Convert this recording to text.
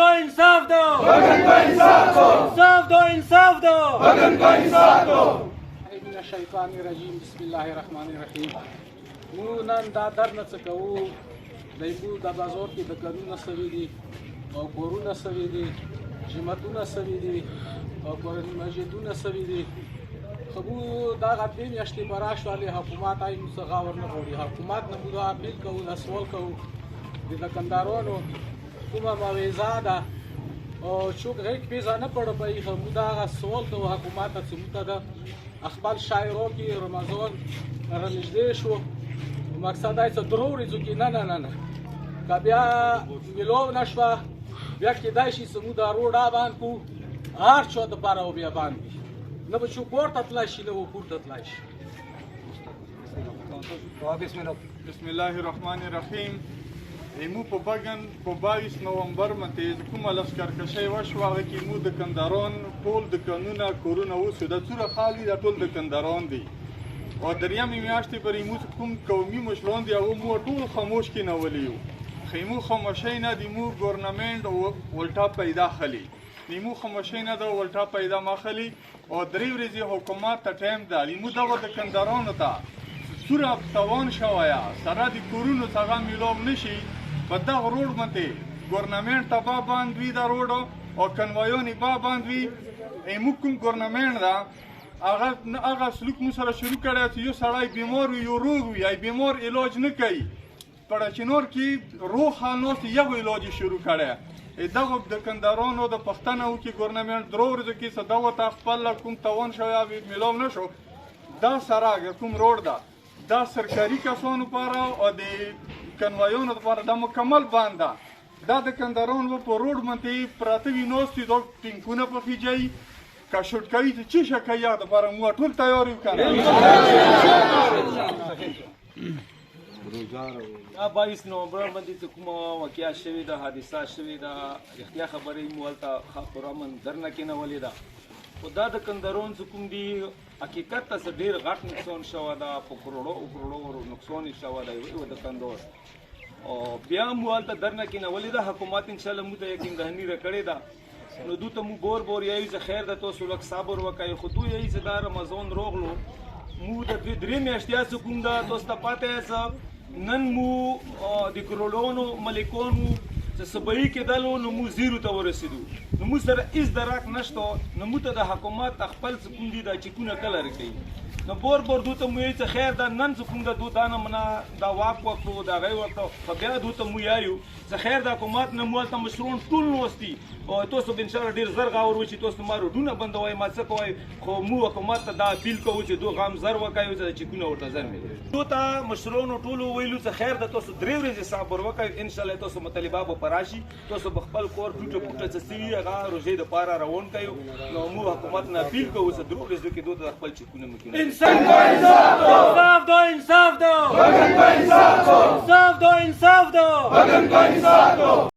दो इंसाफ दो वतन का इंसाफ दो इंसाफ दो इंसाफ दो वतन का इंसाफ दो من الشیطان الرجیم بسم الله الرحمن الرحیم مو نن دا درد نه څه کوو دیمو د بازار کې د کارونه سوي دي او کورونه سوي دي جماعتونه سوي دي او قرآن مسجدونه سوي دي خو مو دا غټې میاشتې به راشولې حکومت یې موږ څه غور نه غواړي حکومت نه موږ اپیل کوو دا سوال کوو د دکاندارانو کومه معاوضه ده او چوک غیک پیزا نه پړ پای خو موږ دا سوال کوو حکومت ته چې موږ دا خپل شاعرو کې رمضان رنږدې شو مقصد یې څه درو ورځو کې نه نه که بیا میلو نشوه بیا کېدای شي چې موږ دا روډ آباد کړو هر چا دپاره و بیابان وي نه به څوک ورته تللی شي نه به پورته تللی شي بسم الله الرحمن الرحیم ایمو په بګن په 22 نومبر باندې کومه لښکرکشي وشوه هغه کې مو د کندهاران ټول د قانونه کورونه اوسو د څوره خالي د ټول د کندهاران دي او دریمې میاشتې پرې مو کوم قومي مشران دي هغه مو ټول خاموش کېنولي وو خیمو خاموشۍ نه د مو ګورنمنټ ولټا پیدا خلی نیمو خاموشۍ نه د ولټا پیدا مخلي او درې ورځې حکومت ته ټایم ده لیمو دغه د کندهارانو ته څوره توان شویه سره د کورونو څخه میلاب نشي په دغه روډ باندې ګورنمنټ ته با بند وي دا روډ او کنوایان یې با بند وي ایمو کوم ګورنمنټ ده هغه سلوک مو سره شروع کړی چې یو سړی بیمار وي یو روغ وي ای بیمار علاج نه کوي په چنور کې روغ حالات یو علاج شروع کړی دغه د کندهارانو د پښتنو کې ګورنمنټ درو ورځو کې څه دغه ته خپل کوم توان شوی میلاب نه شو دا سره کوم روډ ده دا سرکاري کسانو لپاره او د کنوایانو لپاره دا مکمل بند ده دا د کندهارانو په روډ باندې پراته وي ناستې دا ټینکونه پکې جایي که شوټ کوي ته څه شی کوي هغه لپاره موږ ټول تیار یو که دا 22 نومبر باندې چې کومه واقعه شوې ده حادثه شوې ده رښتیا خبرې مو هلته پر امن درنه کېنولې ده خو دا د کندهاران چې کوم دي حقیقت ته څه ډېر غټ نقصان شوی ده په کروړو نقصان یې شوی دی وایي د کندهار او بیا مو هلته درنه کېنولې ده حکومت انشاءالله موږ ته یقین دهني راکړې ده نو دوی ته مو بور یایو چې خیر ده تاسو لږ صبر وکړئ خو دوی یایي چې دا رمضان روغلو مو د درې میاشتې هڅه کوم ده تاسو ته پاته یاست نن مو د کروړانو ملکانو چې سبعي کېدلو نو مو زیرو ته ورسېدو نو موږ سره هېڅ درک نشته نو موږ ته د حکومت خپل څه کوم دي دا چیکونه کله راکوي نو بور دوی ته مو وایي چې خیر ده نن څه کوم ده دوی دا نه منه دا واک وکړو د هغې ورته خو بیا دوی ته مو یایو چې خیر د حکومت نه مو هلته مشرون ټول ناستي او تاسو به انشاءالله ډېر زر غور وشي تاسو ما روډونه بندوئ ما څه کوئ خو مو حکومت ته دا اپیل کوو چې دوی غم زر وکوي چې چیکونه ورته زر ملي دوی ته مشرانو ټولو ویلو چې خیر ده تاسو 3 ورځې صبر وکوئ انشاءالله تاسو مطالبه به په راشي تاسو به خپل کور ټوټه پوټه څه څه وي هغه روژې دپاره روان کوو نو مو حکومت نه اپیل کوو چې 3 ورځو کې دوی ته خپل چیکونه مو इंसाफ दो इंसाफ दो वतन का इंसाफ दो इंसाफ दो इंसाफ दो वतन का इंसाफ दो